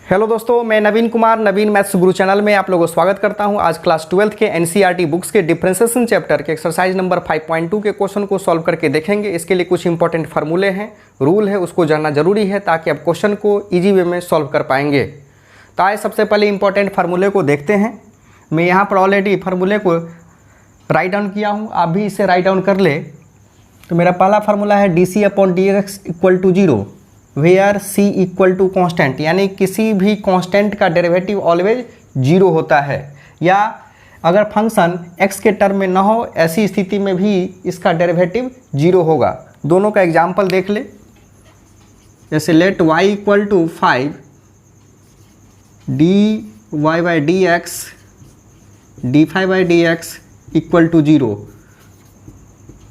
Hello दोस्तों, मैं नवीन कुमार नवीन maths गुरु channel में आप लोगों को स्वागत करता हूं। आज क्लास 12th के एनसीईआरटी बुक्स के डिफरेंशिएशन चैप्टर के एक्सरसाइज नंबर 5.2 के क्वेश्चन को सॉल्व करके देखेंगे। इसके लिए कुछ इंपॉर्टेंट फार्मूले हैं, रूल है, उसको जानना जरूरी है ताकि आप क्वेश्चन को ईजी वे में सॉल्व कर पाएंगे। तो आइए सबसे पहले इंपॉर्टेंट फार्मूले को देखते हैं। मैं यहाँ पर ऑलरेडी फार्मूले को राइट डाउन किया हूँ, आप भी इसे राइट डाउन कर ले। तो मेरा पहला फार्मूला है dc/dx equal to 0 where c equal to constant, यानी किसी भी कांस्टेंट का डेरिवेटिव ऑलवेज 0 होता है, या अगर फंक्शन x के टर्म में ना हो ऐसी स्थिति में भी इसका डेरिवेटिव 0 होगा। दोनों का एग्जाम्पल देख ले। जैसे let y equal to 5 dy/dx d5/dx equal to 0।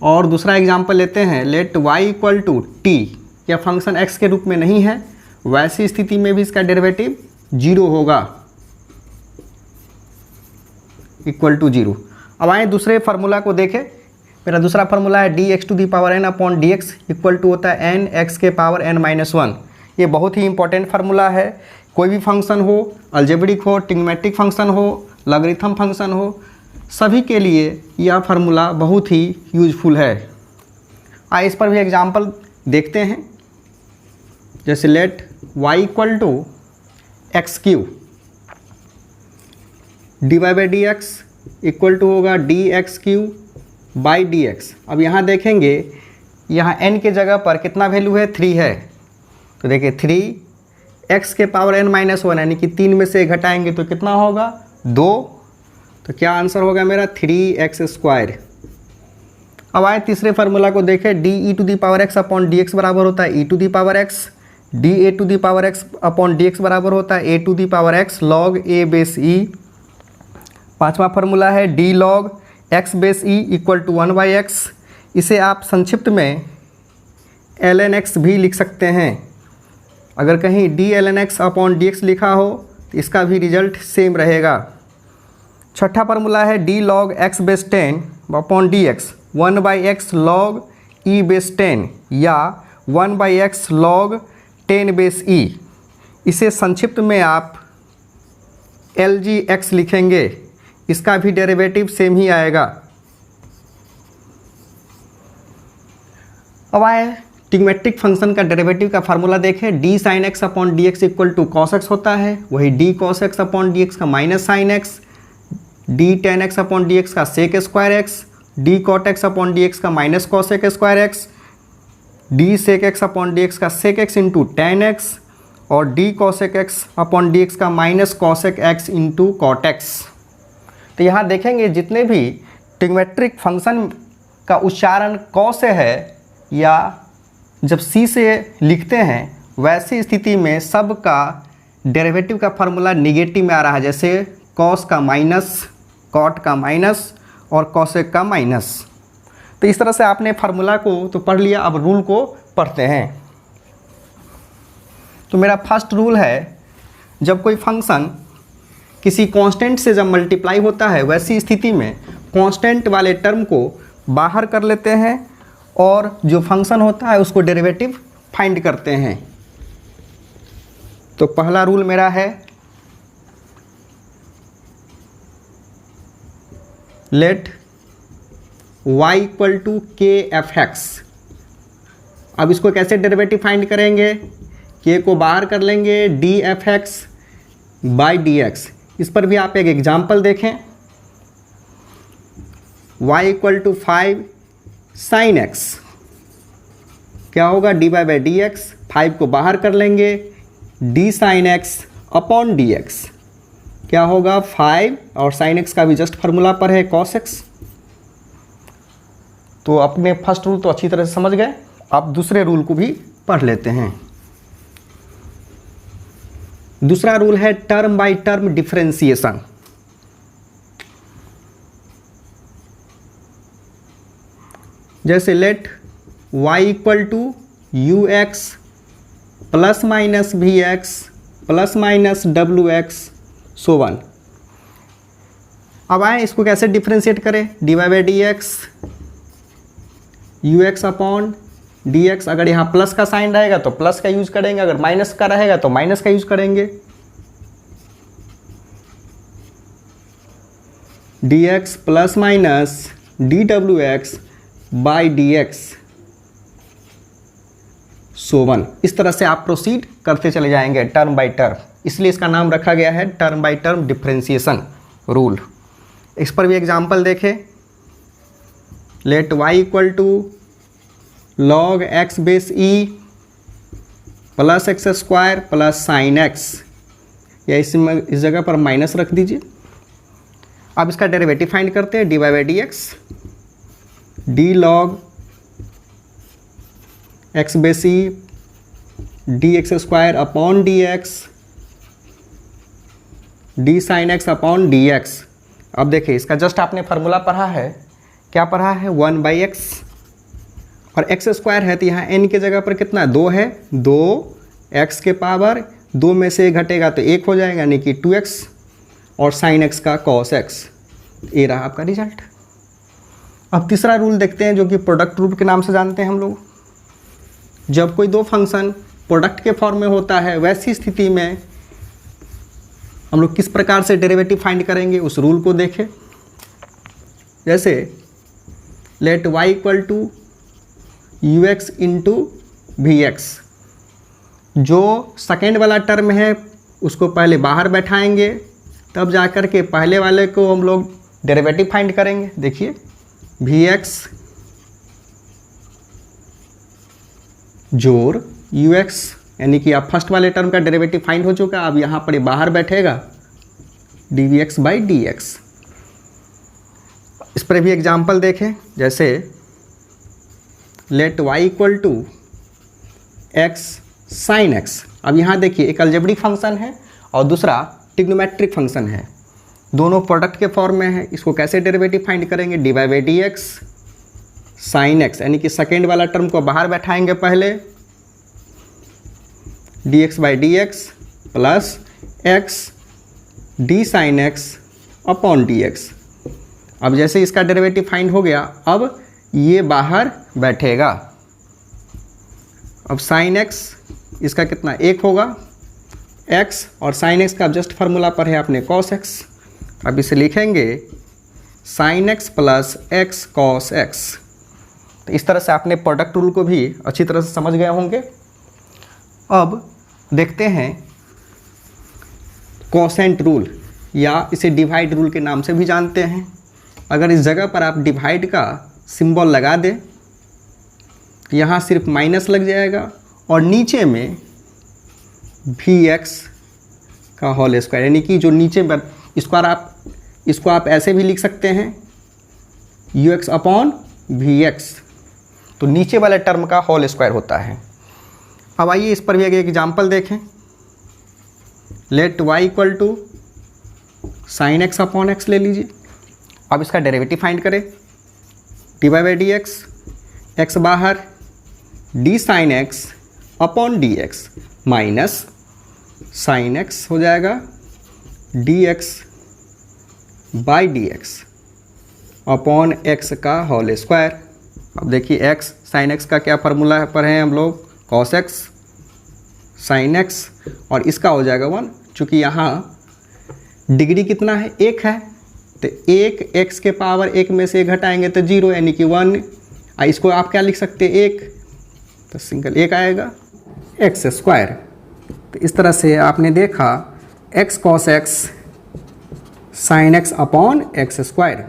और दूसरा एग्जाम्पल लेते हैं, let y equal to t, या फंक्शन x के रूप में नहीं है, वैसी स्थिति में भी इसका डेरिवेटिव 0 होगा, इक्वल टू 0। अब आए दूसरे फार्मूला को देखें। मेरा दूसरा फार्मूला है dx⁴n/dx इक्वल टू होता है n x⁴ n-1। ये बहुत ही इंपॉर्टेंट फार्मूला है। कोई भी फंक्शन हो, अलजेब्रिक हो, ट्रिग्नोमेट्रिक फंक्शन हो, लॉगरिथम फंक्शन हो, सभी के लिए यह फार्मूला बहुत ही यूजफुल है। आइए इस पर भी एग्जाम्पल देखते हैं। जैसे let y equal to x³ dy/dx equal to होगा dx³/dx। अब यहाँ देखेंगे, यहाँ n के जगह पर कितना वैल्यू है, 3 है। तो देखिए 3x⁴n-1, यानी कि 3 में से घटाएंगे तो कितना होगा, 2। तो क्या आंसर होगा मेरा, 3x²। अब आए तीसरे फार्मूला को देखें। de⁴x/dx बराबर होता है e⁴x, dA⁴x/dx बराबर होता है a⁴x log a base e। पांचवा फार्मूला है d log x base e equal to 1/x। इसे आप संक्षिप्त में ln x भी लिख सकते हैं। अगर कहीं d(ln x/dx) लिखा हो तो इसका भी रिजल्ट सेम रहेगा। छठा फार्मूला है d log x base 10/dx 1/x log e base 10 या 1/x log 10 बेस e। इसे संक्षिप्त में आप lgx लिखेंगे, इसका भी डेरिवेटिव सेम ही आएगा। अब आए ट्रिग्नोमेट्रिक फंक्शन का डेरिवेटिव का फार्मूला देखें। d sin x/dx equal to cos x होता है, वही d cos x/dx का minus sin x, d tan x/dx का sec²x, d cot x/dx का minus cos x²x, d sec x/dx का sec x into tan x, और d cos x/dx का minus cos x into cot x। तो यहाँ देखेंगे जितने भी ट्रिग्नोमेट्रिक फंक्शन का उच्चारण क से है या जब c से लिखते हैं, वैसी स्थिति में सब का डेरिवेटिव का फार्मूला निगेटिव में आ रहा है। जैसे cos का माइनस, cot का माइनस और cosec का माइनस। तो इस तरह से आपने फार्मूला को तो पढ़ लिया, अब रूल को पढ़ते हैं। तो मेरा फर्स्ट रूल है, जब कोई फंक्शन किसी कांस्टेंट से जब मल्टीप्लाई होता है, वैसी स्थिति में कांस्टेंट वाले टर्म को बाहर कर लेते हैं और जो फंक्शन होता है उसको डेरिवेटिव फाइंड करते हैं। तो पहला रूल मेरा है, let y equal to kf(x). अब इसको कैसे डेरिवेटिव फाइंड करेंगे, k को बाहर कर लेंगे df(x/dx). इस पर भी आप एक एग्जाम्पल देखें। y equal to 5 sin x, क्या होगा, dy/dx। 5 को बाहर कर लेंगे d sin x/dx, क्या होगा 5, और sin x का भी जस्ट फार्मूला पर है cos x। तो अपने फर्स्ट रूल तो अच्छी तरह से समझ गए। अब दूसरे रूल को भी पढ़ लेते हैं। दूसरा रूल है टर्म बाय टर्म डिफरेंशिएशन। जैसे let y equal to ux plus minus vx plus minus wx so 1। अब आए इसको कैसे डिफरेंशिएट करें, dy/dx ux/dx। अगर यहाँ प्लस का साइन रहेगा तो प्लस का यूज करेंगे, अगर माइनस का रहेगा तो माइनस का यूज करेंगे। D x plus minus D W x by d x so one. इस तरह से आप प्रोसीड करते चले जाएंगे टर्म बाय टर्म, इसलिए इसका नाम रखा गया है term by term differentiation rule. इस पर भी एग्जाम्पल देखें। Let y equal to log x base e plus x square plus sine x, या इस जगह पर माइनस रख दीजिए। अब इसका डेरिवेटिव फाइंड करते हैं, d y by d x d log x base e d x square upon d x d sine x upon d x. अब देखिए इसका जस्ट आपने फार्मूला पढ़ा है, क्या पढ़ा है, 1/x और एक्स स्क्वायर है तो यहाँ n की जगह पर कितना 2 है, 2x के पावर 2 में से घटेगा तो 1 हो जाएगा, यानी कि 2x और sin x का cos x। ये रहा आपका रिजल्ट। अब तीसरा रूल देखते हैं जो कि प्रोडक्ट रूल के नाम से जानते हैं हम लोग। जब कोई दो फंक्शन प्रोडक्ट के फॉर्म में होता है वैसी स्थिति में हम लोग किस प्रकार से डेरिवेटिव फाइंड करेंगे उस रूल को देखें। जैसे let y equal to u x into v x, जो सेकेंड वाला टर्म है उसको पहले बाहर बैठाएंगे, तब जाकर के पहले वाले को हम लोग डेरिवेटिव फाइंड करेंगे। देखिए वी एक्स जोड़ यू एक्स, यानी कि आप फर्स्ट वाले टर्म का डेरिवेटिव फाइंड हो चुका, अब यहाँ पर बाहर बैठेगा d v x by d x. इस पर भी एग्जाम्पल देखें। जैसे let y equal to x sine x. अब यहाँ देखिए एक अलजेब्रिक फंक्शन है और दूसरा ट्रिग्नोमेट्रिक फंक्शन है, दोनों प्रोडक्ट के फॉर्म में है। इसको कैसे डेरिवेटिव फाइंड करेंगे, d y by d x sine x, यानी कि सेकेंड वाला टर्म को बाहर बैठाएंगे पहले, d x by d x plus x d sine x upon d x. अब जैसे इसका डेरिवेटिव फाइंड हो गया, अब ये बाहर बैठेगा। अब साइन एक्स इसका कितना 1 होगा, x और साइन एक्स का जस्ट फार्मूला पर है आपने cos x। अब इसे लिखेंगे sine x plus x cos x. तो इस तरह से आपने प्रोडक्ट रूल को भी अच्छी तरह से समझ गए होंगे। अब देखते हैं कोसेंट रूल, या इसे डिवाइड रूल के नाम से भी जानते हैं। अगर इस जगह पर आप डिवाइड का सिंबल लगा दें, यहाँ सिर्फ माइनस लग जाएगा और नीचे में वी एक्स का होल स्क्वायर, यानी कि जो नीचे इसको आप ऐसे भी लिख सकते हैं u x upon v x, तो नीचे वाले टर्म का होल स्क्वायर होता है। अब आइए इस पर भी एक एग्जाम्पल देखें। Let y equal to sine x upon x ले लीजिए। अब इसका डेरिवेटिव फाइंड करें, d y by d x, x बाहर, d sine x upon d x minus sine x हो जाएगा d x by d x upon x का whole square. अब देखिए एक्स साइन एक्स का क्या फार्मूला पर है हम लोग, कॉस एक्स साइन एक्स, और इसका हो जाएगा 1। चूँकि यहाँ डिग्री कितना है 1 है, तो 1 x के पावर 1 में से घटाएंगे तो 0, यानी कि 1। इसको आप क्या लिख सकते हैं 1, तो सिंगल 1 आएगा एक्स स्क्वायर। तो इस तरह से आपने देखा x cos x sine x upon x square.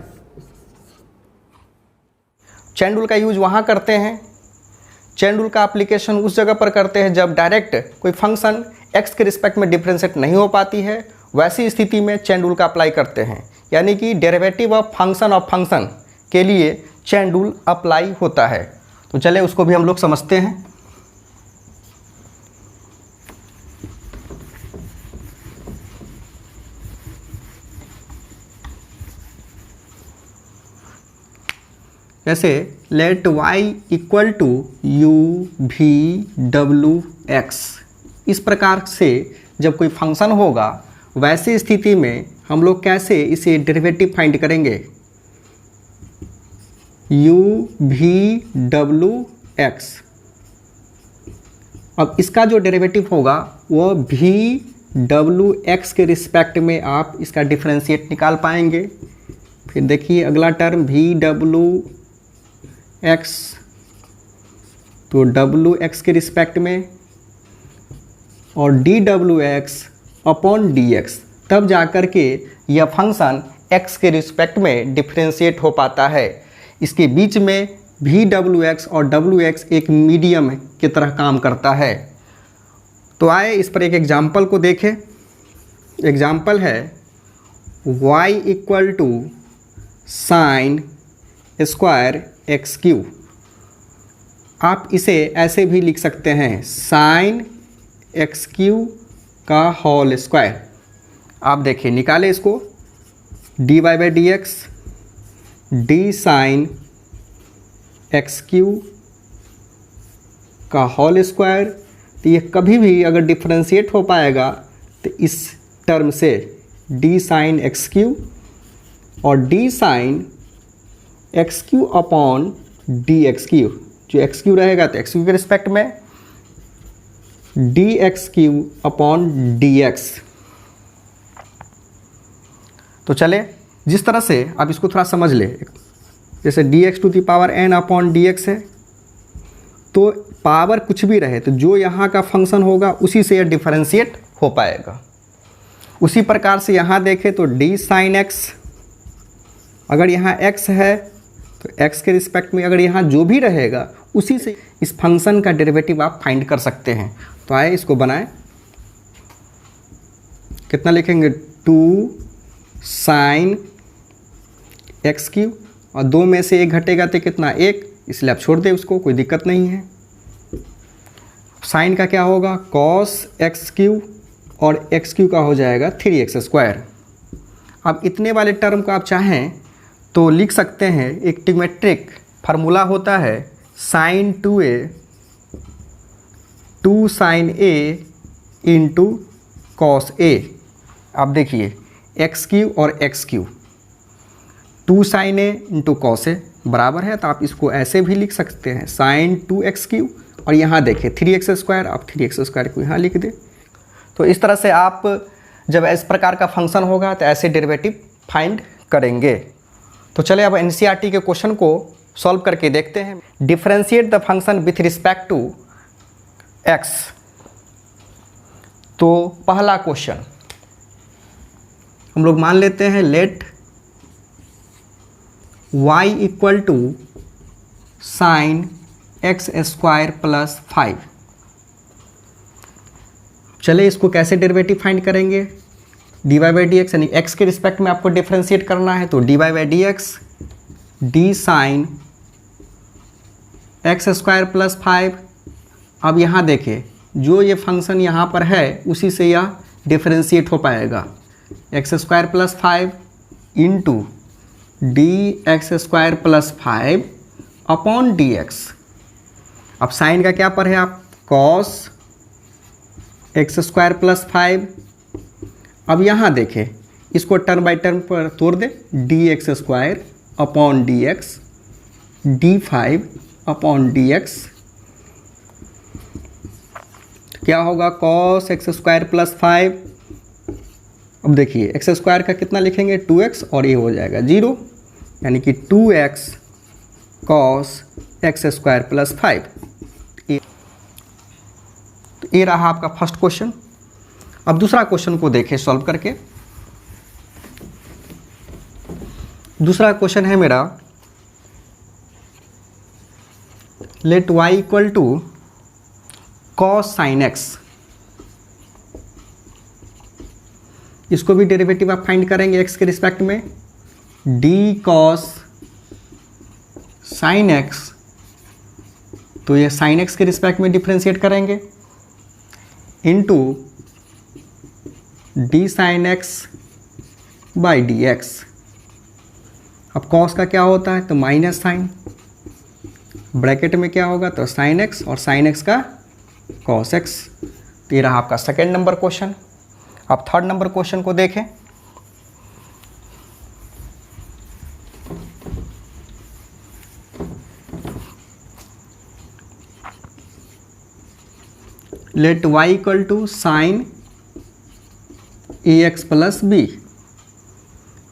Chain rule का यूज वहाँ करते हैं, चेन रूल का एप्लीकेशन उस जगह पर करते हैं जब डायरेक्ट कोई फंक्शन x के रिस्पेक्ट में डिफ्रेंशिएट नहीं हो पाती है, वैसी स्थिति में चेन रूल का अप्लाई करते हैं। यानी कि डेरिवेटिव ऑफ फंक्शन के लिए चेन रूल अप्लाई होता है। तो चले उसको भी हम लोग समझते हैं। जैसे let y equal to u v डब्ल्यू एक्स, इस प्रकार से जब कोई फंक्शन होगा वैसी स्थिति में हम लोग कैसे इसे डेरिवेटिव फाइंड करेंगे, यू वी डब्ल्यू एक्स। अब इसका जो डेरिवेटिव होगा वो वी डब्ल्यू एक्स के रिस्पेक्ट में आप इसका डिफरेंशिएट निकाल पाएंगे। फिर देखिए अगला टर्म वी डब्लू एक्स, तो डब्लू एक्स के रिस्पेक्ट में और D W x upon d x, तब जाकर के यह फंक्शन x के रिस्पेक्ट में डिफ्रेंशिएट हो पाता है। इसके बीच में वी डब्लू एक्स और डब्लू एक्स एक मीडियम की तरह काम करता है। तो आए इस पर एक एग्जाम्पल को देखें। एग्जाम्पल है y equal to sine square x cube. आप इसे ऐसे भी लिख सकते हैं साइन एक्स क्यू का होल स्क्वायर। आप देखिए निकाले इसको, d y by d x d sine x Q का होल स्क्वायर। तो ये कभी भी अगर डिफ्रेंशिएट हो पाएगा तो इस टर्म से डी साइन एक्स क्यू और D sine x q upon d x Q, जो एक्स क्यू रहेगा तो एक्स क्यू के रिस्पेक्ट में D x q upon d x. तो चले जिस तरह से आप इसको थोड़ा समझ ले, जैसे d x to the power n upon d x है, तो पावर कुछ भी रहे तो जो यहाँ का फंक्शन होगा उसी से यह डिफरेंशिएट हो पाएगा। उसी प्रकार से यहाँ देखें तो डी साइन एक्स, अगर यहाँ x है तो x के रिस्पेक्ट में अगर यहाँ जो भी रहेगा उसी से इस फंक्शन का डेरिवेटिव आप फाइंड कर सकते हैं। तो आए इसको बनाएं, कितना लिखेंगे 2 साइन एक्स क्यू और 2 में से 1 घटेगा तो कितना 1, इसलिए आप छोड़ दें उसको, कोई दिक्कत नहीं है। साइन का क्या होगा कॉस एक्स क्यू और एक्स क्यू का हो जाएगा 3x स्क्वायर। अब इतने वाले टर्म को आप चाहें तो लिख सकते हैं, एक ट्रिग्मेट्रिक फार्मूला होता है sine 2a 2 sine a into cos a। आप देखिए एक्स क्यू और x cube 2 sine a into cos a बराबर है, तो आप इसको ऐसे भी लिख सकते हैं साइन 2x क्यू और यहाँ देखिए 3x स्क्वायर, आप 3x स्क्वायर को यहाँ लिख दें। तो इस तरह से आप जब इस प्रकार का फंक्शन होगा तो ऐसे डेरिवेटिव फाइंड करेंगे। तो चले अब एनसीईआरटी के क्वेश्चन को सॉल्व करके देखते हैं। Differentiate the function with respect to x। तो पहला क्वेश्चन हम लोग मान लेते हैं let y equal to sine x square plus 5। चले इसको कैसे डेरिवेटिव फाइंड करेंगे, d y by d x, यानी एक्स के रिस्पेक्ट में आपको डिफ्रेंशिएट करना है, तो d y by d x d sine x square plus 5। अब यहाँ देखें जो ये फंक्शन यहाँ पर है उसी से यह डिफ्रेंशिएट हो पाएगा, x square plus 5 into d x square plus 5 upon d x. अब साइन का क्या पर है आप कॉस एक्स स्क्वायर प्लस 5। अब यहाँ देखें इसको टर्म बाई टर्म पर तोड़ दे, d x square upon d x d 5 upon d x. क्या होगा कॉस एक्स स्क्वायर प्लस 5। अब देखिए एक्स स्क्वायर का कितना लिखेंगे 2x और ये हो जाएगा 0, यानी कि 2x cos x square plus 5। तो ये रहा आपका फर्स्ट क्वेश्चन। अब दूसरा क्वेश्चन को देखें सॉल्व करके। दूसरा क्वेश्चन है मेरा let y equal to cos sine x. इसको भी डेरिवेटिव आप फाइंड करेंगे x के रिस्पेक्ट में, डी कॉस साइन एक्स, तो ये साइन एक्स के रिस्पेक्ट में डिफ्रेंशिएट करेंगे into D sine x by d x. अब कॉस का क्या होता है तो माइनस साइन, ब्रैकेट में क्या होगा तो साइन एक्स और साइन एक्स का कॉस एक्स। तो ये रहा आपका सेकेंड नंबर क्वेश्चन। अब थर्ड नंबर क्वेश्चन को देखें। Let y equal to sine a x plus b.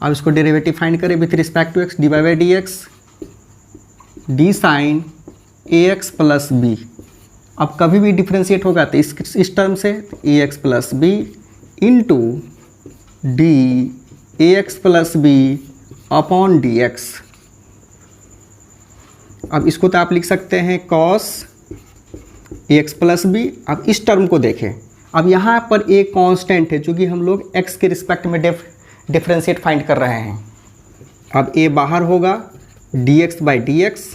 अब इसको डेरिवेटिव फाइंड करें with respect to x, d y by d x d sine a x plus b. अब कभी भी differentiate होगा तो इस टर्म से a x plus b into d a x plus b upon d x. अब इसको तो आप लिख सकते हैं cos a x plus b. अब इस टर्म को देखें, अब यहाँ पर एक कांस्टेंट है जो कि हम लोग x के रिस्पेक्ट में डिफरेंशिएट फाइंड कर रहे हैं। अब a बाहर होगा dx बाई डी एक्स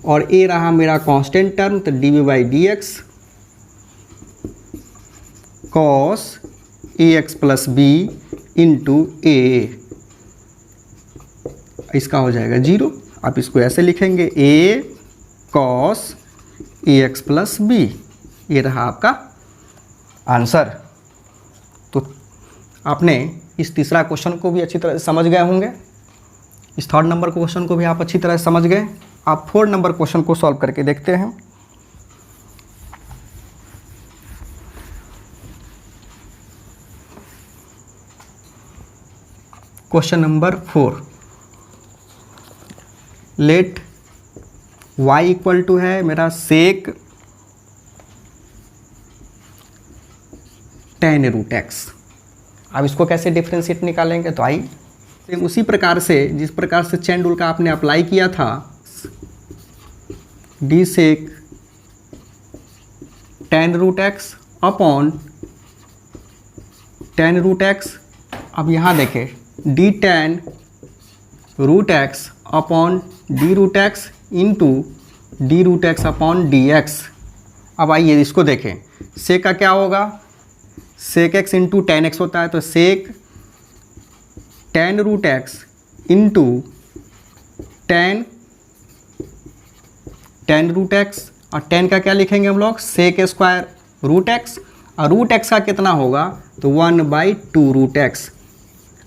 और a रहा मेरा कांस्टेंट टर्म तो d v by d x cos a x plus b into a, इसका हो जाएगा 0। आप इसको ऐसे लिखेंगे a cos a x plus b, ये रहा आपका आंसर। तो आपने इस तीसरा क्वेश्चन को भी अच्छी तरह से समझ गए होंगे, इस थर्ड नंबर क्वेश्चन को भी आप अच्छी तरह से समझ गए। आप फोर्थ नंबर क्वेश्चन को सॉल्व करके देखते हैं। Question number 4, let y equal to है मेरा सेक tan रूट एक्स। अब इसको कैसे डिफ्रेंशिएट निकालेंगे, तो आई उसी प्रकार से जिस प्रकार से चेन रूल का आपने अप्लाई किया था, d sec tan root x upon tan root x. अब यहाँ देखें d tan root x upon d root x into d root x upon d x. अब आइए इसको देखें, सेक का क्या होगा, sec x into tan x होता है, तो sec tan root x into tan root x, और टेन का क्या लिखेंगे हम लोग, सेक स्क्वायर रूट एक्स, और रूट एक्स का कितना होगा तो 1/2 रूट एक्स।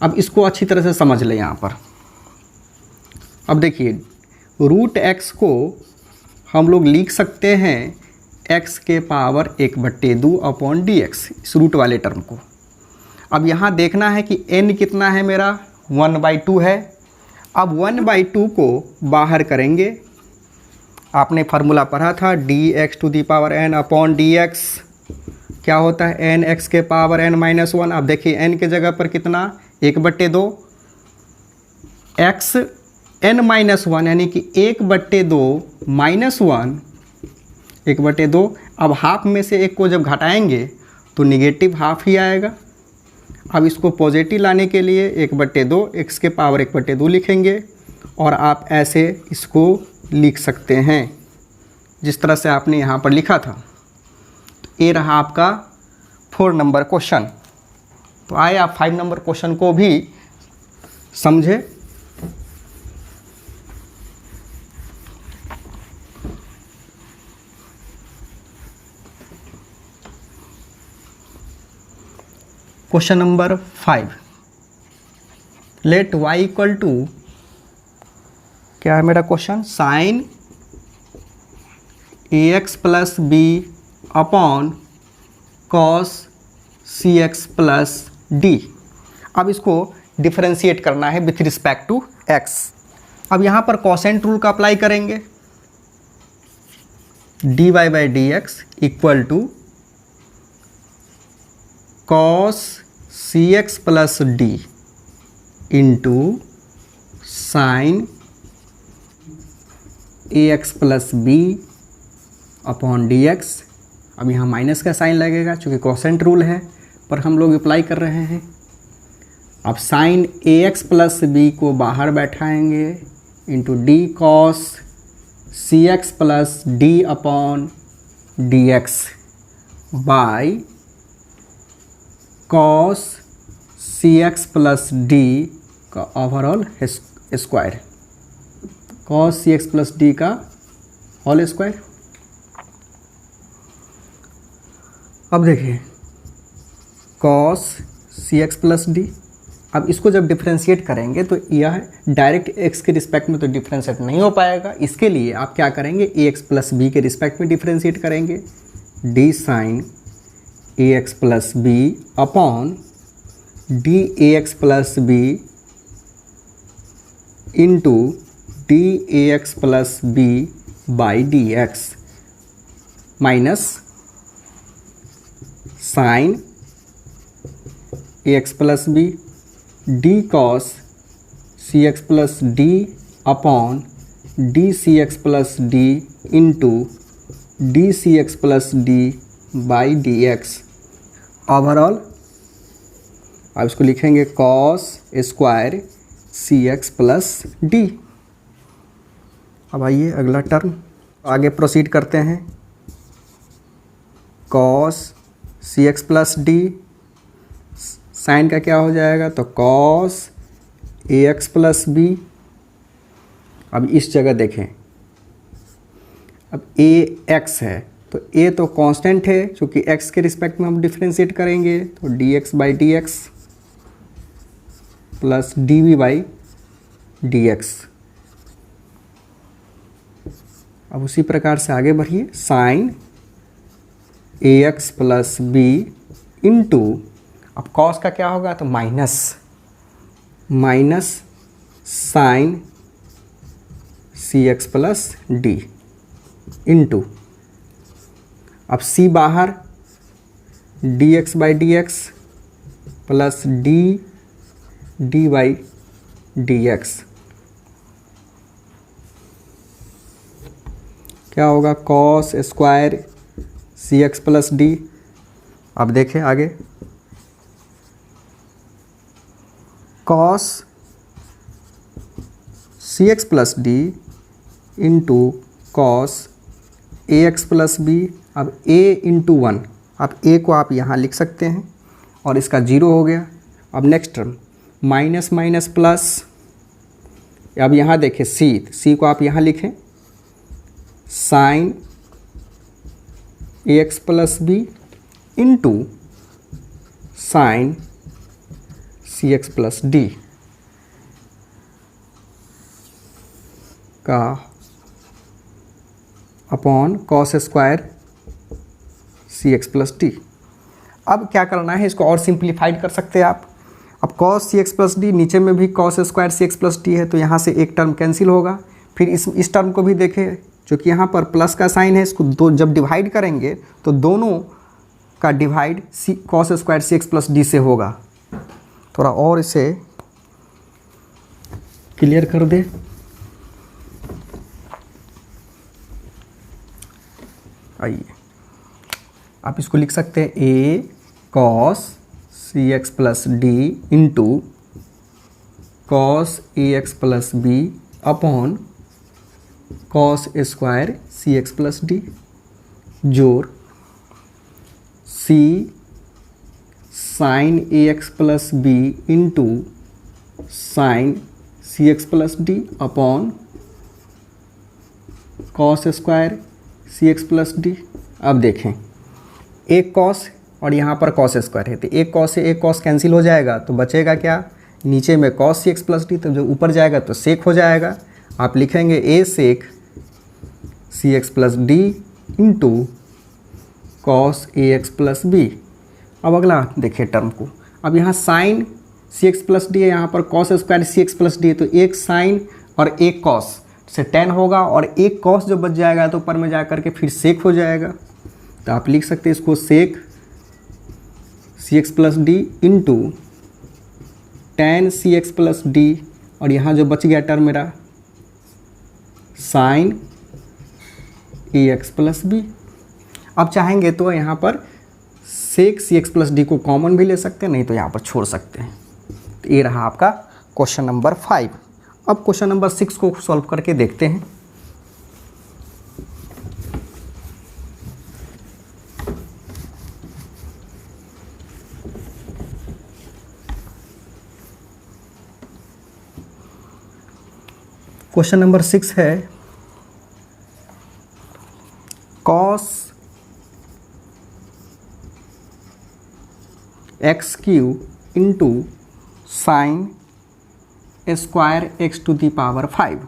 अब इसको अच्छी तरह से समझ लें यहाँ पर। अब देखिए रूट एक्स को हम लोग लिख सकते हैं x के पावर 1/2 अपॉन डी एक्स, इस रूट वाले टर्म को। अब यहाँ देखना है कि n कितना है मेरा, 1/2 है। अब 1/2 को बाहर करेंगे, आपने फार्मूला पढ़ा था dx to the power n अपॉन dx क्या होता है, n x के पावर n-1। अब देखिए n के जगह पर कितना, 1/2 x n-1 यानी कि 1/2 -1 1/2। अब हाफ में से एक को जब घटाएंगे तो निगेटिव हाफ ही आएगा। अब इसको पॉजिटिव लाने के लिए 1/2 x के पावर 1/2 लिखेंगे, और आप ऐसे इसको लिख सकते हैं जिस तरह से आपने यहाँ पर लिखा था। तो ये रहा आपका 4 नंबर क्वेश्चन। तो आए आप 5 नंबर क्वेश्चन को भी समझे। Question number 5, let y equal to, क्या है मेरा question, sine a x plus b upon cos c x plus d. अब इसको डिफरेंशिएट करना है विथ रिस्पेक्ट टू x। अब यहाँ पर कोसेंट रूल का अप्लाई करेंगे, d y by d x equal to cos c x plus d into sine a x plus b upon d x. अब यहाँ माइनस का साइन लगेगा चूँकि कोसेंट रूल है, पर हम लोग अप्लाई कर रहे हैं। अब sine a x plus b को बाहर बैठाएंगे into d cos c x plus d upon d x by cos c x plus d का overall square, cos c x plus d का होल स्क्वायर। अब देखिए cos c x plus d, अब इसको जब डिफ्रेंशिएट करेंगे तो यह डायरेक्ट x के रिस्पेक्ट में तो डिफ्रेंशिएट नहीं हो पाएगा। इसके लिए आप क्या करेंगे, ए एक्स प्लस बी के रिस्पेक्ट में डिफ्रेंशिएट करेंगे, d sine a x plus b upon d a x plus b into d a x plus b by d x minus sine a x plus b d cos c x plus d upon d c x plus d into d c x plus d by d x overall. अब इसको लिखेंगे cos square c x plus d. अब आइए अगला term आगे proceed करते हैं। Cos c x plus D, sign का क्या हो जाएगा तो cos a x plus b. अब इस जगह देखें, अब ए एक्स है तो ए तो कांस्टेंट है, क्योंकि एक्स के रिस्पेक्ट में हम डिफ्रेंशिएट करेंगे तो d x by d x plus d v by d x. अब उसी प्रकार से आगे बढ़िए, sine a x plus b into, अब कॉस का क्या होगा तो minus sine c x plus d into, अब सी बाहर d x by d x plus d by d x क्या होगा cos square c x plus d. अब देखें आगे, cos c x plus d into cos a x plus b. अब a into 1, अब a को आप यहाँ लिख सकते हैं और इसका 0 हो गया। अब next term minus minus plus, अब यहाँ देखें c को आप यहाँ लिखें sine a x plus b into sine c x plus d का upon cos square c x plus d. अब क्या करना है, इसको और सिंप्लीफाइड कर सकते हैं आप। अब cos c x plus D, नीचे में भी cos square c x plus d है तो यहाँ से एक टर्म कैंसिल होगा। फिर इस टर्म को भी देखें, जो कि यहाँ पर प्लस का साइन है, इसको दो जब डिवाइड करेंगे तो दोनों का डिवाइड सी cos square c x plus D से होगा। थोड़ा और इसे क्लियर कर दे। आइए आप इसको लिख सकते हैं a cos c x plus d into cos a x plus b upon cos square c x plus d जोड़ c sine a x plus b into sine c x plus d upon cos square c x plus d. अब देखें, एक cos और यहाँ पर cos square है तो एक कॉस से एक कॉस कैंसिल हो जाएगा तो बचेगा क्या, नीचे में cos c x plus D, तो जो ऊपर जाएगा तो सेक हो जाएगा। आप लिखेंगे a sec c x plus d into cos a x plus b. अब अगला देखिए टर्म को, अब यहाँ sine c x plus d है, यहाँ पर cos square c x plus d है तो एक साइन और एक कॉस से 10 होगा और एक कॉस जो बच जाएगा तो ऊपर में जा कर के फिर सेक हो जाएगा। तो आप लिख सकते हैं इसको sec c x plus d into tan c x plus d, और यहाँ जो बच गया टर्म मेरा sine a x plus b. अब चाहेंगे तो यहाँ पर sec c x plus d को कॉमन भी ले सकते हैं, नहीं तो यहाँ पर छोड़ सकते हैं। तो ये रहा आपका क्वेश्चन नंबर 5। अब क्वेश्चन नंबर 6 को सॉल्व करके देखते हैं। क्वेश्चन नंबर 6 है cos x q into sine square x to the power 5।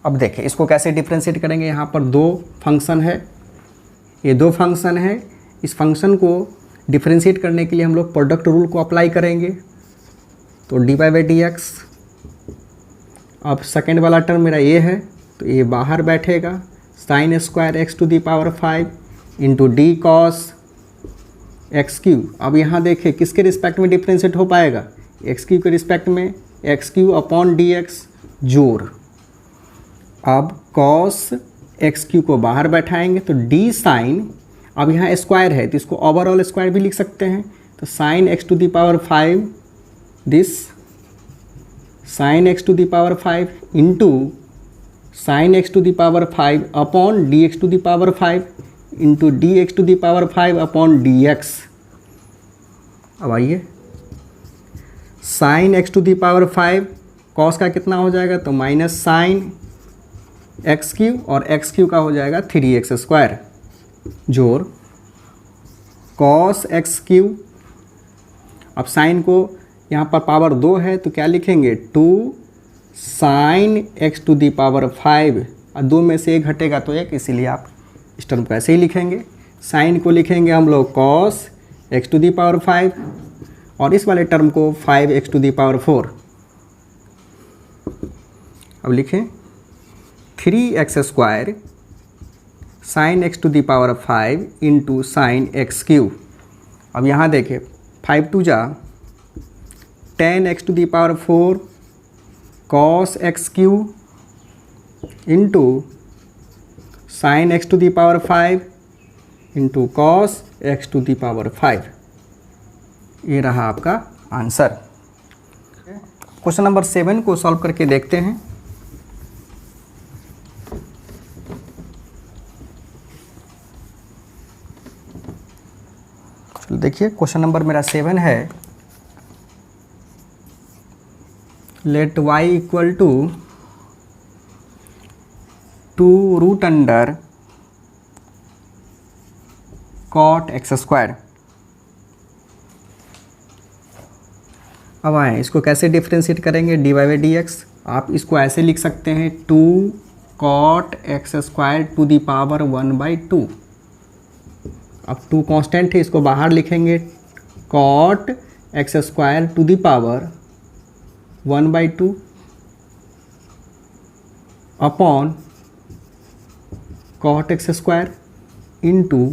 अब देखें इसको कैसे डिफ्रेंशिएट करेंगे। यहाँ पर दो फंक्शन है, ये दो फंक्शन है। इस फंक्शन को डिफ्रेंशिएट करने के लिए हम लोग प्रोडक्ट रूल को अप्लाई करेंगे। तो d y by d x अब सेकेंड वाला टर्म मेरा ये है, तो ये बाहर बैठेगा, sine square x to the power 5 into d cos x q. अब यहाँ देखिए किसके रिस्पेक्ट में डिफ्रेंशिएट हो पाएगा, एक्स क्यू के रिस्पेक्ट में, x q upon d x जोड़। अब कॉस एक्स क्यू को बाहर बैठाएंगे तो डी साइन, अब यहाँ स्क्वायर है तो इसको ओवरऑल स्क्वायर भी लिख सकते हैं, तो sine x to the power 5 this sine x to the power 5 into sine x to the power 5 upon d x to the power 5 into d x to the power 5 upon d x. अब आइए sine x to the power 5 cos का कितना हो जाएगा, तो minus sine x Q और x Q का हो जाएगा 3x स्क्वायर जोड़ कॉस एक्स क्यू। अब साइन को यहाँ पर पावर 2 है तो क्या लिखेंगे, 2 sine x to the power 5, और 2 में से 1 घटेगा तो 1, इसीलिए आप इस टर्म को ऐसे ही लिखेंगे। साइन को लिखेंगे हम लोग cos x to the power 5 और इस वाले टर्म को 5x टू दी पावर 4। अब लिखें 3x square sine x to the power 5 into sine x q. अब यहाँ देखें 5 टू जा 10x to the power 4 cos x q into sine x to the power 5 into cos x to the power 5। ये रहा आपका आंसर। क्वेश्चन नंबर 7 को solve करके देखते हैं। चलो देखिए क्वेश्चन नंबर मेरा 7 है, let y equal to 2 root under cot x square. अब आए इसको कैसे डिफ्रेंशिएट करेंगे, d y by d x. आप इसको ऐसे लिख सकते हैं 2 cot x square to the power 1/2। अब 2 कांस्टेंट है, इसको बाहर लिखेंगे cot x square to the power 1/2 upon cot x square into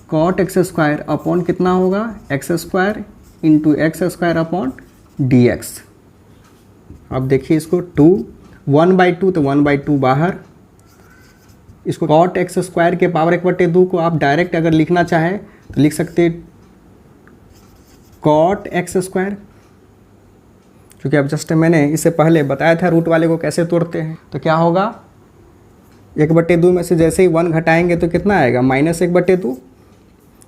cot x square upon कितना होगा, x square into x square upon d x. अब देखिए इसको 1/2 तो 1/2 बाहर, इसको कॉट एक्स स्क्वायर के पावर 1/2 को आप डायरेक्ट अगर लिखना चाहें तो लिख सकते हैं कॉट एक्स स्क्वायर, क्योंकि अब जस्ट मैंने इससे पहले बताया था रूट वाले को कैसे तोड़ते हैं। तो क्या होगा, 1/2 में से जैसे ही 1 घटाएंगे तो कितना आएगा, -1/2,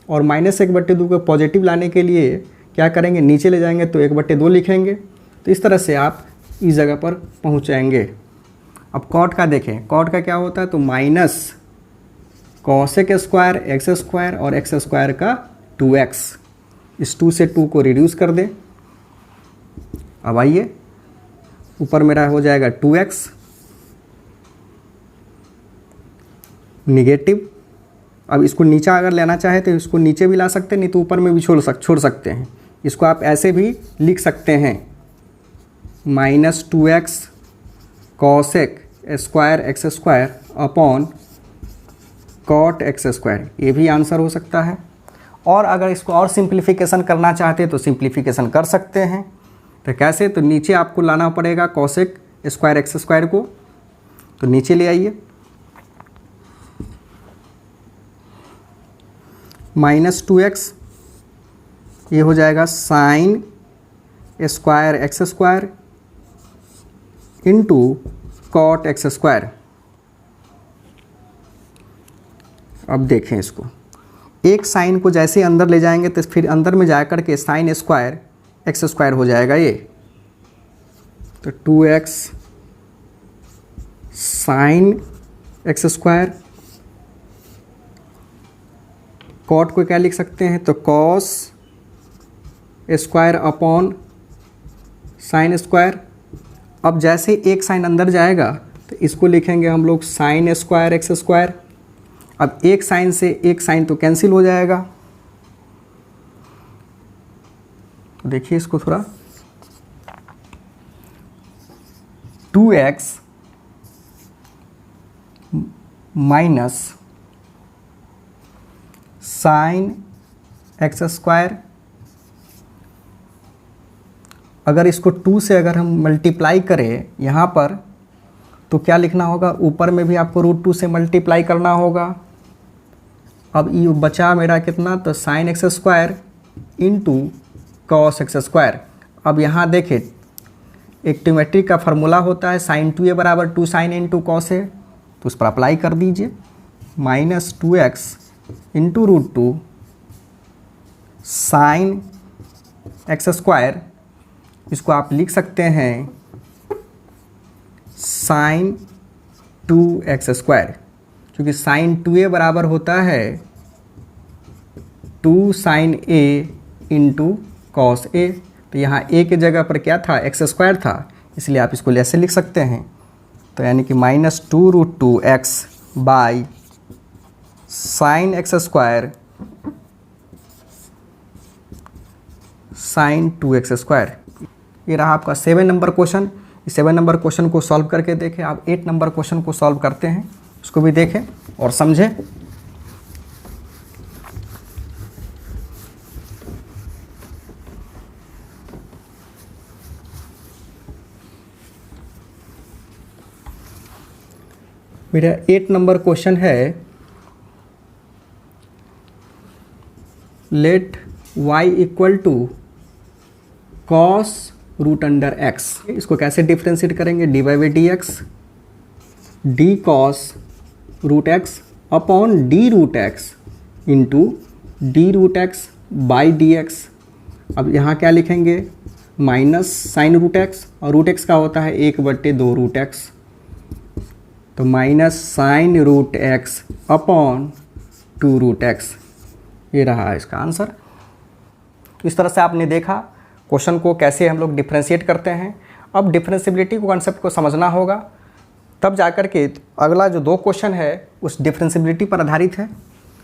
और -1/2 को पॉजिटिव लाने के लिए क्या करेंगे, नीचे ले जाएंगे तो 1/2 लिखेंगे। तो इस तरह से आप इस जगह पर पहुँच जाएंगे। अब कॉट का देखें, कॉट का क्या होता है, तो minus cosec square x square और एक्स स्क्वायर का 2x। इस 2 से 2 को रिड्यूस कर दें। अब आइए ऊपर मेरा हो जाएगा 2x निगेटिव। अब इसको नीचा अगर लेना चाहे तो इसको नीचे भी ला सकते हैं, नहीं तो ऊपर में भी छोड़ सकते हैं। इसको आप ऐसे भी लिख सकते हैं -2x cosec square x square upon cot x square, ये भी आंसर हो सकता है। और अगर इसको और सिंप्लीफिकेशन करना चाहते हैं तो सिंप्लीफिकेशन कर सकते हैं। तो कैसे, तो नीचे आपको लाना पड़ेगा कॉसेक स्क्वायर एक्स स्क्वायर को, तो नीचे ले आइए, -2x ये हो जाएगा sine square x square into cot x square. अब देखें इसको, एक साइन को जैसे अंदर ले जाएंगे तो फिर अंदर में जा कर के साइन स्क्वायर एक्स स्क्वायर हो जाएगा ये, तो 2x sign x square. Cot को क्या लिख सकते हैं, तो cos square upon sine square. अब जैसे एक साइन अंदर जाएगा तो इसको लिखेंगे हम लोग साइन स्क्वायर एक्स स्क्वायर। अब एक साइन से एक साइन तो कैंसिल हो जाएगा, तो देखिए इसको थोड़ा 2x minus sine x square, अगर इसको 2 से अगर हम मल्टीप्लाई करें यहाँ पर तो क्या लिखना होगा, ऊपर में भी आपको √2 से मल्टीप्लाई करना होगा। अब ये बचा मेरा कितना, तो sine x square into cos x square. अब यहाँ देखें एक ट्रिग्नोमेट्री का फार्मूला होता है साइन 2a बराबर 2 साइन इंटू कॉस है, तो उस पर अप्लाई कर दीजिए। Minus 2x into √2 sine x square, इसको आप लिख सकते हैं साइन 2x स्क्वायर, क्योंकि साइन 2a बराबर होता है 2 sine a into cos a। तो यहाँ a की जगह पर क्या था, एक्स स्क्वायर था, इसलिए आप इसको ऐसे लिख सकते हैं। तो यानी कि minus 2√2x by sine x square sine 2x square. ये रहा आपका 7 नंबर क्वेश्चन। इस 7 नंबर क्वेश्चन को सॉल्व करके देखें। आप 8 नंबर क्वेश्चन को सॉल्व करते हैं, उसको भी देखें और समझें। मेरा 8 नंबर क्वेश्चन है, let y equal to cos √x। इसको कैसे डिफ्रेंशिएट करेंगे, dy by d x d cos √x upon d√x into d√x by d x. अब यहाँ क्या लिखेंगे, माइनस साइन √x, और √x का होता है 1/2 √x, तो minus sine √x upon 2 √x। ये रहा इसका आंसर। इस तरह से आपने देखा क्वेश्चन को कैसे हम लोग डिफ्रेंशिएट करते हैं। अब डिफ्रेंशिएबिलिटी को कॉन्सेप्ट को समझना होगा, तब जाकर के अगला जो 2 क्वेश्चन है उस डिफ्रेंशिएबिलिटी पर आधारित है।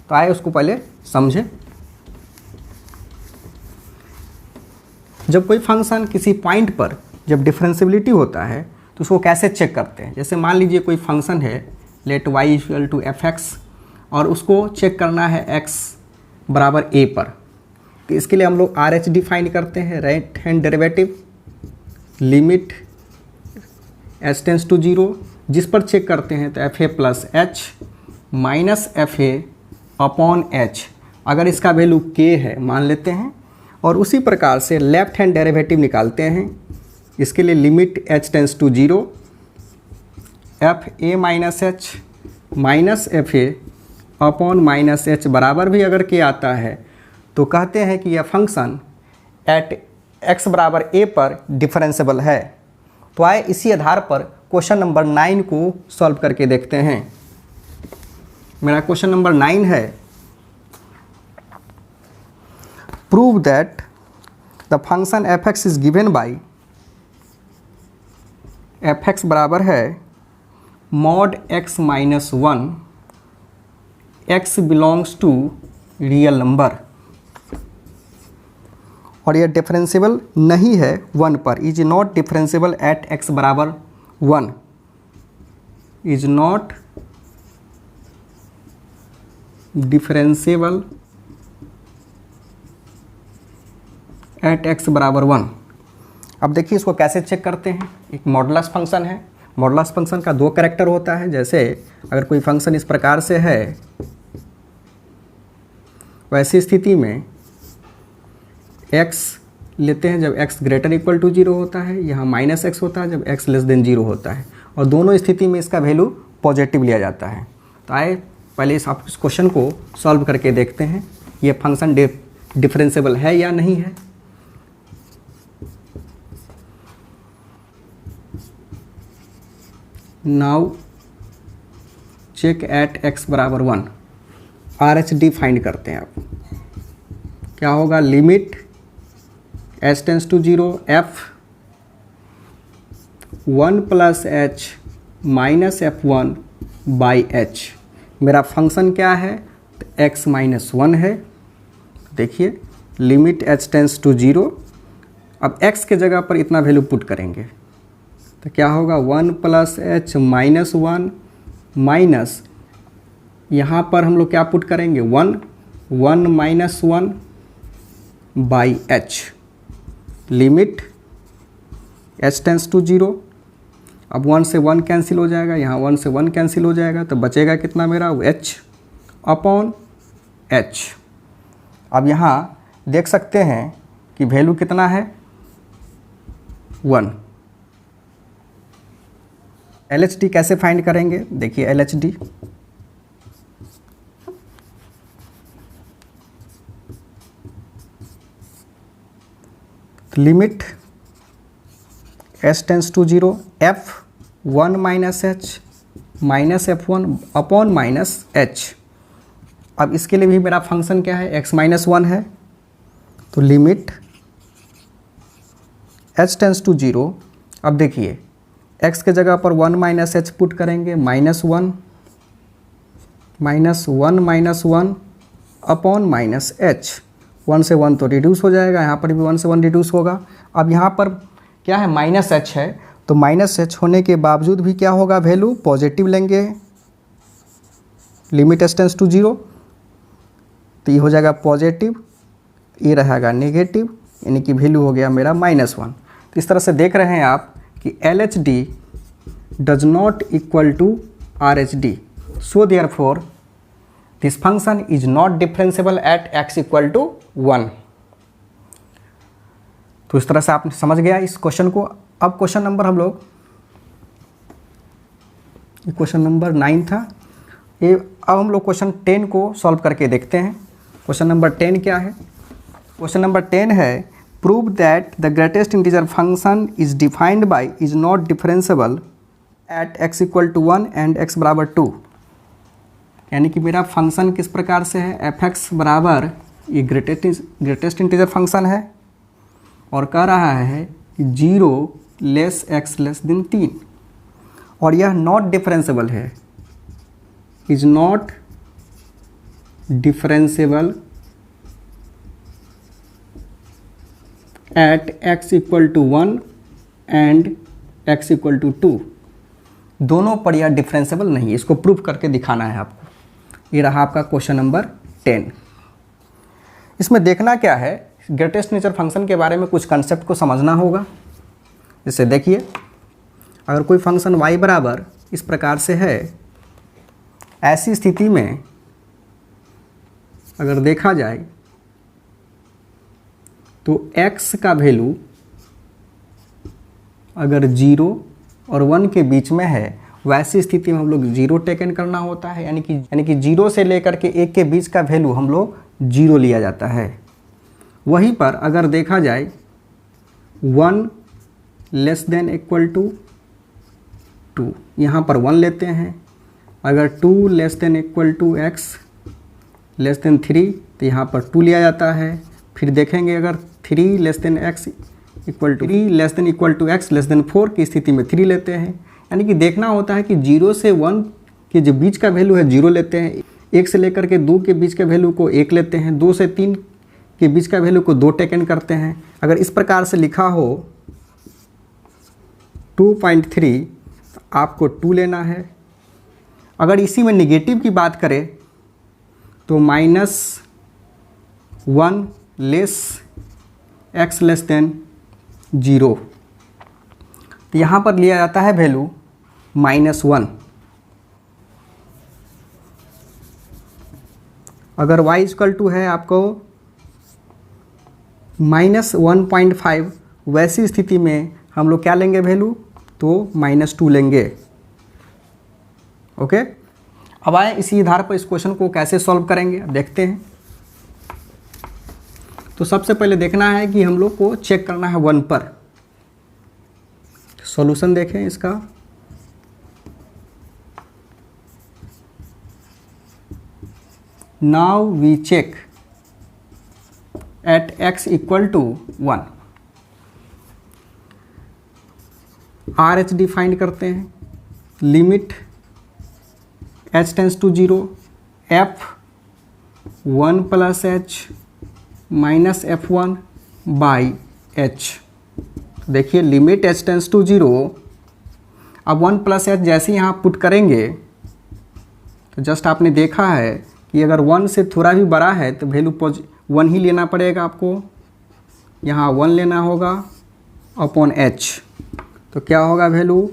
तो आए उसको पहले समझें। जब कोई फंक्शन किसी पॉइंट पर जब डिफ्रेंशिएबिलिटी होता है तो उसको कैसे चेक करते हैं। जैसे मान लीजिए कोई फंक्शन है let y equal to fx और उसको चेक करना है x बराबर a पर, तो इसके लिए हम लोग RH डिफाइन करते हैं, right hand derivative limit h tends to 0, जिस पर चेक करते हैं तो fa plus h minus fa upon h, अगर इसका वैल्यू k है मान लेते हैं, और उसी प्रकार से लेफ्ट हैंड डेरिवेटिव निकालते हैं। इसके लिए limit h tends to 0 fa minus h minus fa upon minus h बराबर भी अगर k आता है तो कहते हैं कि यह फंक्शन एट x बराबर a पर डिफरेंशिएबल है। तो आए इसी आधार पर क्वेश्चन नंबर 9 को सॉल्व करके देखते हैं। मेरा क्वेश्चन नंबर 9 है, prove that the function fx is given by fx बराबर है mod x minus 1 x belongs to real number, और यह डिफरेंशिएबल नहीं है 1 पर, is not differentiable at x बराबर 1, is not differentiable at x बराबर 1। अब देखिए इसको कैसे चेक करते हैं। एक मॉडुलस फंक्शन है, मॉडुलस फंक्शन का 2 कैरेक्टर होता है। जैसे अगर कोई फंक्शन इस प्रकार से है, वैसी स्थिति में x लेते हैं जब x ग्रेटर इक्वल टू 0 होता है, यहाँ माइनस x होता है जब x लेस देन 0 होता है, और दोनों स्थिति में इसका वैल्यू पॉजिटिव लिया जाता है। तो आए पहले इस क्वेश्चन को सॉल्व करके देखते हैं ये फंक्शन डिफरेंशिएबल है या नहीं है। नाउ चेक एट x बराबर 1, RH फाइंड करते हैं। आप क्या होगा, limit h tends to 0 f 1 plus h minus f1 by h। मेरा फंक्शन क्या है, तो x माइनस 1 है। देखिए लिमिट h टेंस टू 0, अब x के जगह पर इतना वैल्यू पुट करेंगे तो क्या होगा 1 + h - 1 माइनस, यहाँ पर हम लोग क्या पुट करेंगे 1 - 1 by h, limit h tends to 0। अब 1 से 1 कैंसिल हो जाएगा, यहाँ 1 से 1 कैंसिल हो जाएगा, तो बचेगा कितना मेरा h अपॉन h। अब यहाँ देख सकते हैं कि वैल्यू कितना है 1। LHD कैसे फाइंड करेंगे, देखिए LHD limit h tends to 0 f1 - h minus f1 upon minus h। अब इसके लिए भी मेरा फंक्शन क्या है x - 1 है, तो लिमिट h टेंस टू 0। अब देखिए x के जगह पर 1 - h पुट करेंगे, -1 -1 अपॉन माइनस h। 1 से 1 तो रिड्यूस हो जाएगा, यहाँ पर भी 1 से 1 रिड्यूस होगा। अब यहाँ पर क्या है -h है, तो -h होने के बावजूद भी क्या होगा वैल्यू पॉजिटिव लेंगे, लिमिट h टेंस टू 0, तो ये हो जाएगा पॉजिटिव, ये रहेगा नेगेटिव, यानी कि वैल्यू हो गया मेरा -1। तो इस तरह से देख रहे हैं आप कि LHD does not equal to RHD, so therefore this function is not differentiable at x equal to 1। तो इस तरह से आपने समझ गया इस क्वेश्चन को। अब क्वेश्चन नंबर हम लोग, क्वेश्चन नंबर 9 था ये, अब हम लोग क्वेश्चन 10 को सॉल्व करके देखते हैं। क्वेश्चन नंबर 10 क्या है, क्वेश्चन नंबर 10 है prove that the greatest integer function is defined by is not differentiable at x equal to 1 and x बराबर 2। यानी कि मेरा फंक्शन किस प्रकार से है, f(x) बराबर ये ग्रेटेस्ट इंटीजर फंक्शन है और कह रहा है कि 0 लेस x लेस देन 3, और यह नॉट डिफरेंशिएबल है, is not differentiable at x equal to 1 and x equal to 2। दोनों पर यह डिफरेंशिएबल नहीं है, इसको प्रूव करके दिखाना है आपको। ये रहा आपका क्वेश्चन नंबर 10। इसमें देखना क्या है, ग्रेटेस्ट नेचर फंक्शन के बारे में कुछ कंसेप्ट को समझना होगा। जैसे देखिए अगर कोई फंक्शन y बराबर इस प्रकार से है, ऐसी स्थिति में अगर देखा जाए तो x का वैल्यू अगर 0 और 1 के बीच में है, वैसी स्थिति में हम लोग 0 टेकन करना होता है, यानी कि 0 से लेकर के 1 के बीच का वैल्यू हम लोग 0 लिया जाता है। वहीं पर अगर देखा जाए 1 लेस देन इक्वल टू 2, यहाँ पर 1 लेते हैं। अगर 2 less than equal to x less than 3, तो यहाँ पर 2 लिया जाता है। फिर देखेंगे अगर 3 less than x equal to 3 less than equal to x less than 4 की स्थिति में 3 लेते हैं। यानी कि देखना होता है कि 0 से 1 के जो बीच का वैल्यू है 0 लेते हैं, 1 से लेकर के 2 के बीच के वैल्यू को 1 लेते हैं, 2 से 3 के बीच का वैल्यू को 2 टेकन करते हैं। अगर इस प्रकार से लिखा हो 2.3, तो आपको 2 लेना है। अगर इसी में नेगेटिव की बात करें तो -1 लेस x लेस देन 0, तो यहाँ पर लिया जाता है वैल्यू -1। अगर y इक्वल टू है आपको -1.5, वैसी स्थिति में हम लोग क्या लेंगे वैल्यू, तो -2 लेंगे। ओके, अब आए इसी आधार पर इस क्वेश्चन को कैसे सॉल्व करेंगे, अब देखते हैं। तो सबसे पहले देखना है कि हम लोग को चेक करना है 1 पर। सॉल्यूशन देखें इसका। Now we check at x equal to 1। RHD find करते हैं। Limit h tends to 0 f1 plus h minus f1 by h। देखिए लिमिट h टेंस टू 0 अब 1 प्लस एच जैसे ही यहाँ पुट करेंगे तो जस्ट आपने देखा है कि अगर 1 से थोड़ा भी बड़ा है तो वैल्यू 1 ही लेना पड़ेगा आपको, यहाँ 1 लेना होगा अपॉन एच। तो क्या होगा value,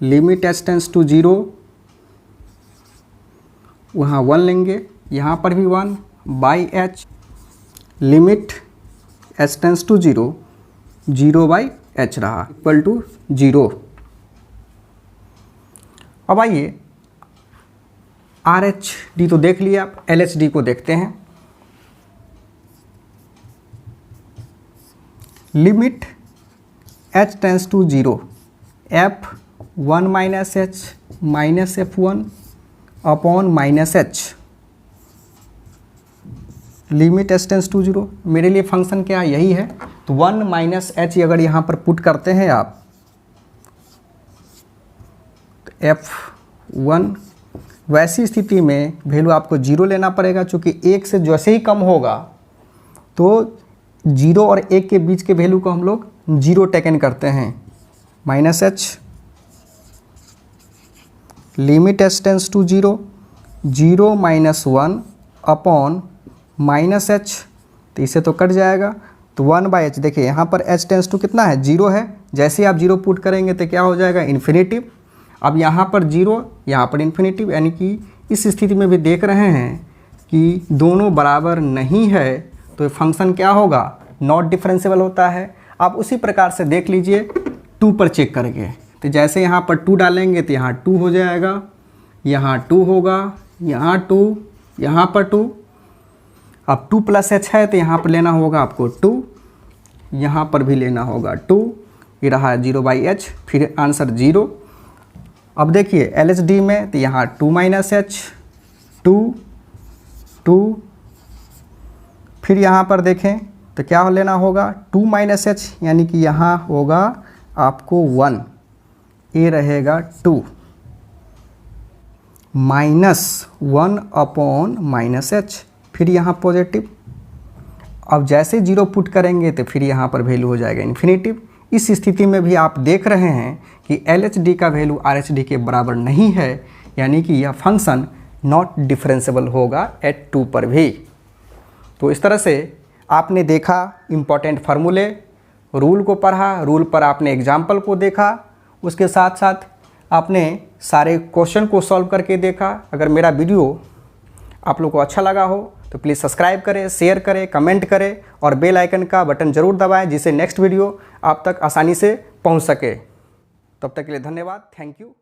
limit h tends to 0, वहाँ 1 लेंगे, यहाँ पर भी 1 by h, limit h tends to 0, 0 by h रहा इक्वल टू 0। अब आइए आर एच डी तो देख लिया, आप एल एच डी को देखते हैं। Limit h tends to 0, f 1 minus h minus F1 upon minus h, limit h tends to 0। मेरे लिए फंक्शन क्या है, यही है। तो 1 माइनस एच अगर यहाँ पर पुट करते हैं आप, तो F1, वैसी स्थिति में वैल्यू आपको 0 लेना पड़ेगा, क्योंकि 1 से जैसे ही कम होगा तो 0 और 1 के बीच के वैल्यू को हम लोग 0 टेकन करते हैं। Minus h, limit h tends to 0, 0 minus 1 upon minus h, तो इससे तो कट जाएगा, तो 1 बाई एच। देखिए यहाँ पर एच टेंस टू कितना है, 0 है। जैसे ही आप 0 पुट करेंगे तो क्या हो जाएगा, इन्फिनेटिव। अब यहाँ पर 0, यहाँ पर इन्फिनेटिव, यानी कि इस स्थिति में भी देख रहे हैं कि दोनों बराबर नहीं है, तो फंक्शन क्या होगा, नॉट डिफरेंशिएबल होता है। आप उसी प्रकार से देख लीजिए 2 पर चेक करके, तो जैसे यहाँ पर 2 डालेंगे तो यहाँ 2 हो जाएगा, यहाँ 2 होगा, यहाँ 2, यहाँ पर 2। अब 2 प्लस एच है तो यहाँ पर लेना होगा आपको 2, यहाँ पर भी लेना होगा 2, ये रहा 0 बाई एच, फिर आंसर 0। अब देखिए एल एच डी में तो यहाँ 2 माइनस एच, 2, 2, फिर यहाँ पर देखें तो क्या लेना होगा, 2 माइनस एच, यानी कि यहाँ होगा आपको 1, ये रहेगा 2 माइनस 1 अपॉन माइनस एच, फिर यहाँ पॉजिटिव। अब जैसे 0 पुट करेंगे तो फिर यहाँ पर वैल्यू हो जाएगा इन्फिनेटिव। इस स्थिति में भी आप देख रहे हैं कि एल एच डी का वैल्यू आर एच डी के बराबर नहीं है, यानी कि यह फंक्शन नॉट डिफरेंशिएबल होगा एट 2 पर भी। तो इस तरह से आपने देखा इम्पॉर्टेंट फार्मूले, रूल को पढ़ा, रूल पर आपने एग्जाम्पल को देखा, उसके साथ साथ आपने सारे क्वेश्चन को सॉल्व करके देखा। अगर मेरा वीडियो आप लोग को अच्छा लगा हो तो प्लीज़ सब्सक्राइब करें, शेयर करें, कमेंट करें और बेल आइकन का बटन ज़रूर दबाएं, जिससे नेक्स्ट वीडियो आप तक आसानी से पहुंच सके। तब तक के लिए धन्यवाद, थैंक यू।